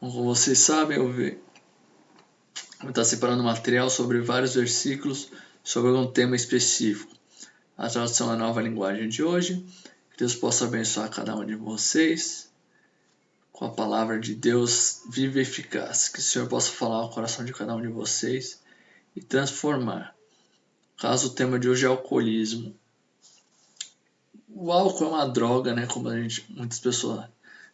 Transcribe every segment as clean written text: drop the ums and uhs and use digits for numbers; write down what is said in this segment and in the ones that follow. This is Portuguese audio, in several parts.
Como vocês sabem, eu vou estar separando material sobre vários versículos sobre algum tema específico. A tradução é a Nova Linguagem de hoje. Que Deus possa abençoar cada um de vocês com a palavra de Deus viva e eficaz. Que o Senhor possa falar ao coração de cada um de vocês e transformar. Caso o tema de hoje é alcoolismo. O álcool é uma droga, né? Como muitas pessoas,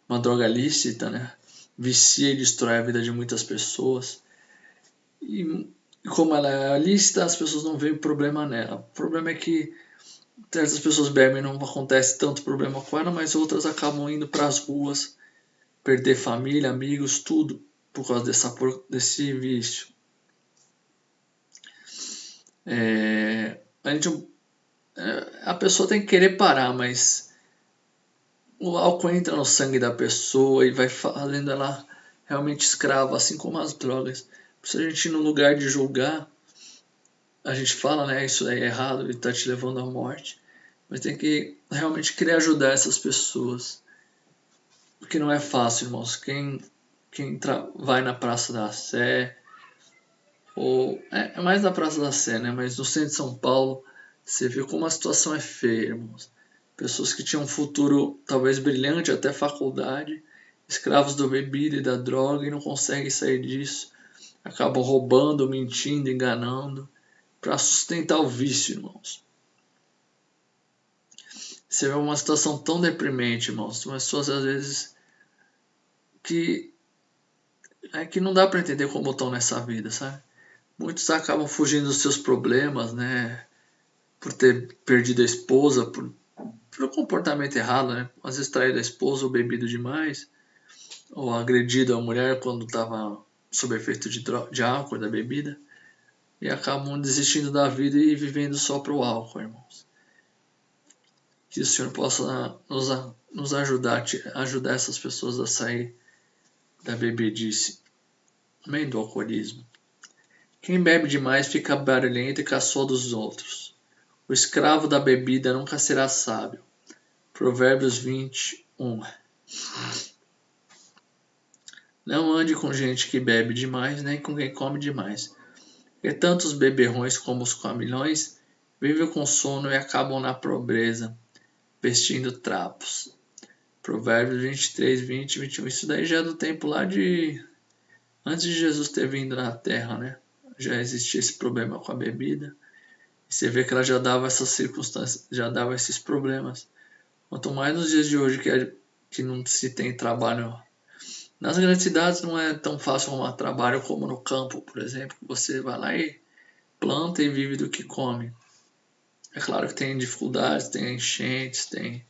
uma droga lícita, né? Vicia e destrói a vida de muitas pessoas. E como ela é lícita, as pessoas não veem problema nela. O problema é que certas pessoas bebem e não acontece tanto problema com ela, mas outras acabam indo para as ruas, perder família, amigos, tudo por causa desse vício. A pessoa tem que querer parar, mas o álcool entra no sangue da pessoa e vai fazendo ela realmente escrava, assim como as drogas. Por isso a gente, no lugar de julgar, a gente fala, né, isso aí é errado e está te levando à morte. Mas tem que realmente querer ajudar essas pessoas. Porque não é fácil, irmãos. Quem vai na Praça da Sé, ou é mais na Praça da Sé, né? Mas no centro de São Paulo, você vê como a situação é feia, irmãos. Pessoas que tinham um futuro talvez brilhante até faculdade, escravos da bebida e da droga e não conseguem sair disso. Acabam roubando, mentindo, enganando, para sustentar o vício, irmãos. Você vê uma situação tão deprimente, irmãos. Pessoas às vezes que que não dá para entender como estão nessa vida, sabe? Muitos acabam fugindo dos seus problemas, né? Por ter perdido a esposa, por um comportamento errado, né? Às vezes traído a esposa ou bebido demais, ou agredido a mulher quando estava sob efeito de álcool, da bebida, e acabam desistindo da vida e vivendo só para o álcool, irmãos. Que o Senhor possa nos ajudar essas pessoas a sair da bebedice, também do alcoolismo. Quem bebe demais fica barulhento e caçoa dos outros. O escravo da bebida nunca será sábio. Provérbios 21. Não ande com gente que bebe demais, nem com quem come demais. Porque tanto os beberrões como os comilões vivem com sono e acabam na pobreza, vestindo trapos. Provérbios 23, 20 e 21. Isso daí já é do tempo lá de antes de Jesus ter vindo na Terra, né? Já existia esse problema com a bebida. E você vê que ela já dava essas circunstâncias, já dava esses problemas. Quanto mais nos dias de hoje que não se tem trabalho. Nas grandes cidades não é tão fácil arrumar trabalho como no campo, por exemplo. Você vai lá e planta e vive do que come. É claro que tem dificuldades, tem enchentes, tem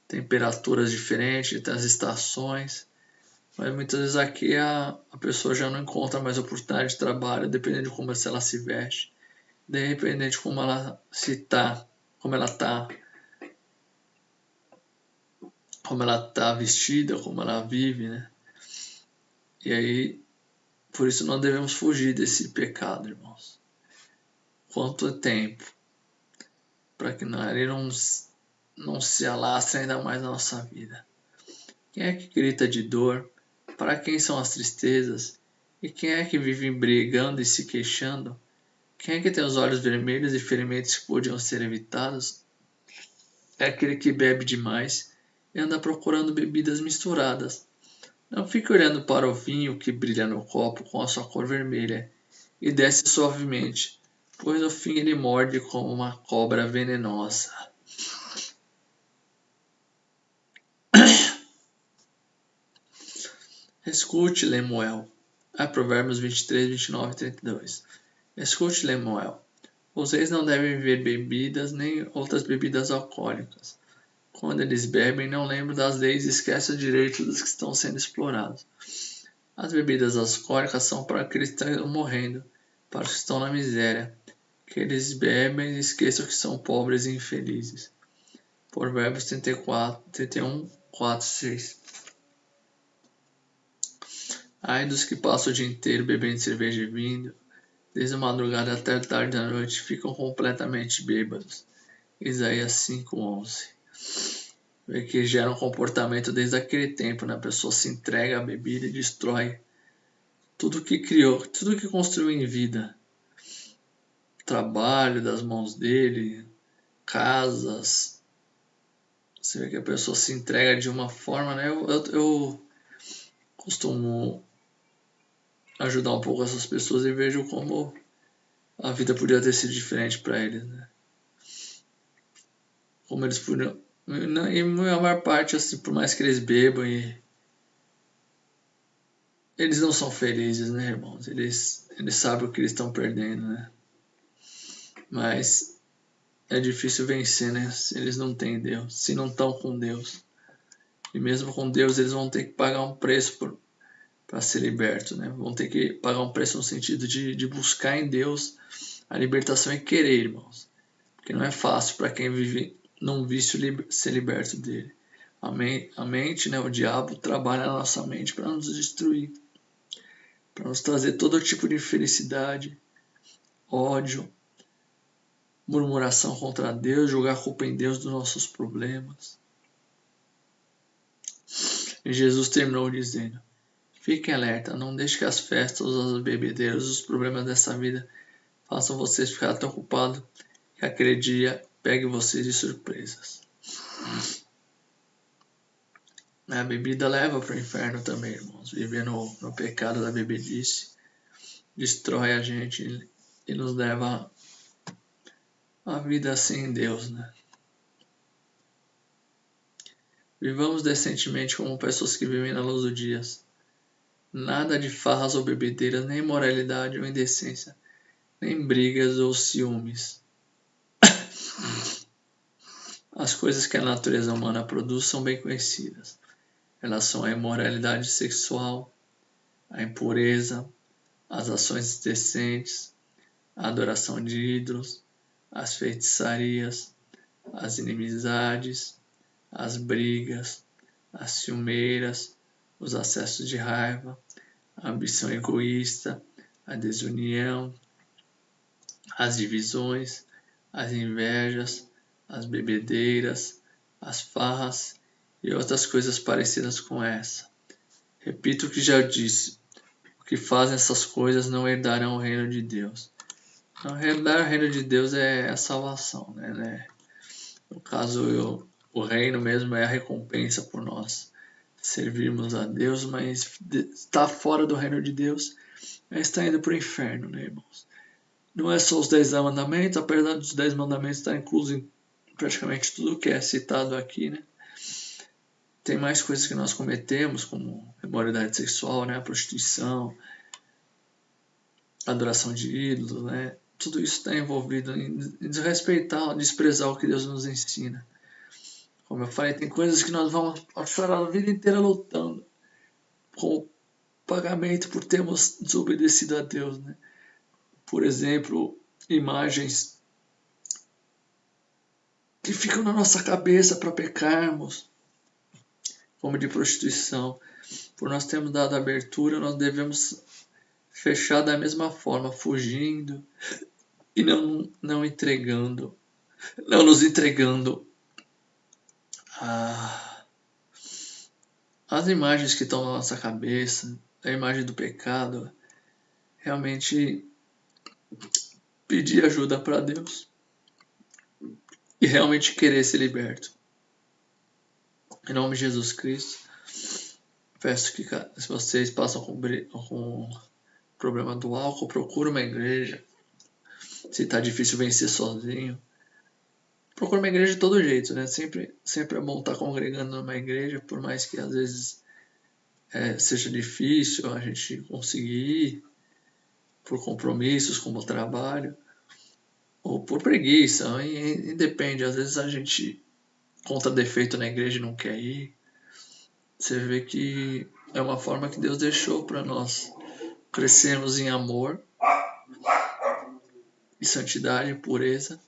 temperaturas diferentes, tem as estações. Mas muitas vezes aqui a pessoa já não encontra mais oportunidade de trabalho, dependendo de como ela se veste, dependendo de como ela como ela tá vestida, como ela vive, né? E aí, por isso não devemos fugir desse pecado, irmãos. Quanto tempo para que ele não se alastre ainda mais na nossa vida? Quem é que grita de dor? Para quem são as tristezas? E quem é que vive brigando e se queixando? Quem é que tem os olhos vermelhos e ferimentos que podiam ser evitados? É aquele que bebe demais e anda procurando bebidas misturadas. Não fique olhando para o vinho que brilha no copo com a sua cor vermelha e desce suavemente, pois no fim ele morde como uma cobra venenosa. Escute, Lemuel. Provérbios 23, 29 e 32. Escute, Lemuel. Vocês não devem beber bebidas nem outras bebidas alcoólicas. Quando eles bebem, não lembram das leis e esquecem o direito dos que estão sendo explorados. As bebidas alcoólicas são para aqueles que estão morrendo, para os que estão na miséria, que eles bebem e esqueçam que são pobres e infelizes. Provérbios 34, 31, 4, 6. Ai dos que passam o dia inteiro bebendo cerveja e vinho, desde a madrugada até tarde da noite, ficam completamente bêbados. Isaías 5:11. Vê que gera um comportamento desde aquele tempo, né? A pessoa se entrega à bebida e destrói tudo que criou, tudo que construiu em vida. Trabalho das mãos dele, casas. Você vê que a pessoa se entrega de uma forma, né? Eu costumo ajudar um pouco essas pessoas e vejo como a vida podia ter sido diferente para eles, né? Como eles podiam. E a maior parte, assim, por mais que eles bebam, eles não são felizes, né, irmãos? Eles sabem o que eles estão perdendo, né? Mas é difícil vencer, né? Se eles não têm Deus, se não estão com Deus. E mesmo com Deus, eles vão ter que pagar um preço para ser libertos, né? Vão ter que pagar um preço no sentido de buscar em Deus a libertação e querer, irmãos. Porque não é fácil para quem vive num vício ser liberto dele. A mente, né, o diabo trabalha na nossa mente para nos destruir, para nos trazer todo tipo de infelicidade, ódio, murmuração contra Deus, jogar a culpa em Deus dos nossos problemas. E Jesus terminou dizendo: fiquem alerta, não deixe que as festas, as bebedeiras, os problemas dessa vida façam vocês ficar tão ocupados que aquele dia pegue vocês de surpresas. A bebida leva para o inferno também, irmãos. Viver no pecado da bebedice destrói a gente e nos leva a vida sem Deus, né? Vivamos decentemente como pessoas que vivem na luz do dia. Nada de farras ou bebedeiras, nem imoralidade ou indecência, nem brigas ou ciúmes. As coisas que a natureza humana produz são bem conhecidas. Elas são a imoralidade sexual, a impureza, as ações indecentes, a adoração de ídolos, as feitiçarias, as inimizades, as brigas, as ciumeiras, os acessos de raiva, a ambição egoísta, a desunião, as divisões, as invejas, as bebedeiras, as farras e outras coisas parecidas com essa. Repito o que já disse: o que fazem essas coisas não herdarão o reino de Deus. Então, herdar o reino de Deus é a salvação, né? No caso, o reino mesmo é a recompensa por nós servirmos a Deus, mas estar fora do reino de Deus é estar indo para o inferno, né, irmãos? Não é só os 10 mandamentos, apesar dos 10 mandamentos estar incluso em praticamente tudo que é citado aqui, né? Tem mais coisas que nós cometemos, como imoralidade sexual, né? A prostituição, a adoração de ídolos, né? Tudo isso está envolvido em desrespeitar, desprezar o que Deus nos ensina. Como eu falei, tem coisas que nós vamos passar a vida inteira lutando com o pagamento por termos desobedecido a Deus, né? Por exemplo, imagens que ficam na nossa cabeça para pecarmos, como de prostituição. Por nós termos dado abertura, nós devemos fechar da mesma forma, fugindo e não nos entregando às imagens que estão na nossa cabeça, a imagem do pecado. Realmente pedir ajuda para Deus e realmente querer ser liberto. Em nome de Jesus Cristo, peço que se vocês passam com problema do álcool, procure uma igreja. Se está difícil vencer sozinho, procure uma igreja de todo jeito, né? Sempre é bom estar congregando numa igreja, por mais que às vezes seja difícil a gente conseguir, por compromissos como o trabalho, ou por preguiça, e depende. Às vezes a gente conta defeito na igreja e não quer ir. Você vê que é uma forma que Deus deixou para nós crescermos em amor, em santidade, em pureza,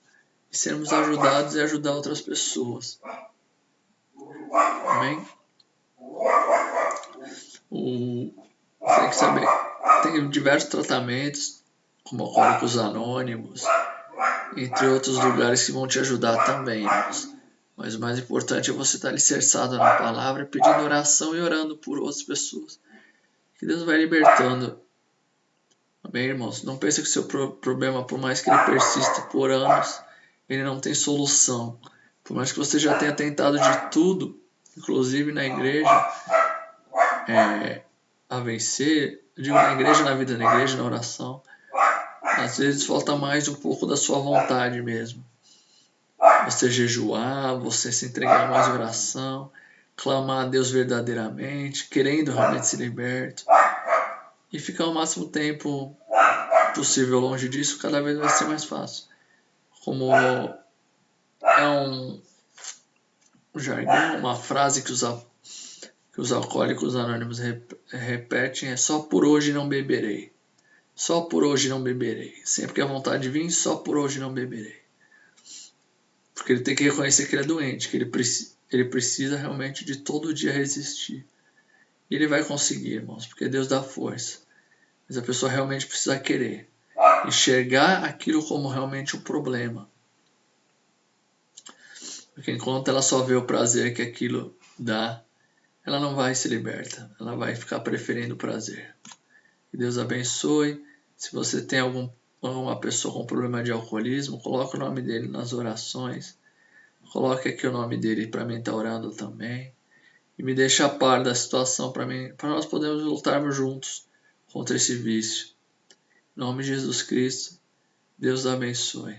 e sermos ajudados e ajudar outras pessoas. Amém? Tem que saber, tem diversos tratamentos, como Alcoólicos Anônimos, entre outros lugares que vão te ajudar também. Mas o mais importante é você estar alicerçado na palavra, pedindo oração e orando por outras pessoas. Que Deus vai libertando. Amém, irmãos? Não pense que o seu problema, por mais que ele persista por anos, ele não tem solução. Por mais que você já tenha tentado de tudo, inclusive na igreja, a vencer, eu digo na igreja, na vida na igreja, na oração, às vezes falta mais um pouco da sua vontade mesmo. Você jejuar, você se entregar mais à oração, clamar a Deus verdadeiramente, querendo realmente se libertar, e ficar o máximo tempo possível longe disso, cada vez vai ser mais fácil. Como é um jargão, uma frase que os alcoólicos anônimos repetem, é só por hoje não beberei. Só por hoje não beberei. Sempre que a vontade vir, só por hoje não beberei. Porque ele tem que reconhecer que ele é doente, que ele precisa realmente de todo dia resistir. E ele vai conseguir, irmãos, porque Deus dá força. Mas a pessoa realmente precisa querer. Enxergar aquilo como realmente um problema. Porque enquanto ela só vê o prazer que aquilo dá, ela não vai se libertar. Ela vai ficar preferindo o prazer. Que Deus abençoe. Se você tem alguma pessoa com problema de alcoolismo, coloque o nome dele nas orações. Coloque aqui o nome dele para mim estar orando também. E me deixe a par da situação para nós podermos lutarmos juntos contra esse vício. Em nome de Jesus Cristo, Deus abençoe.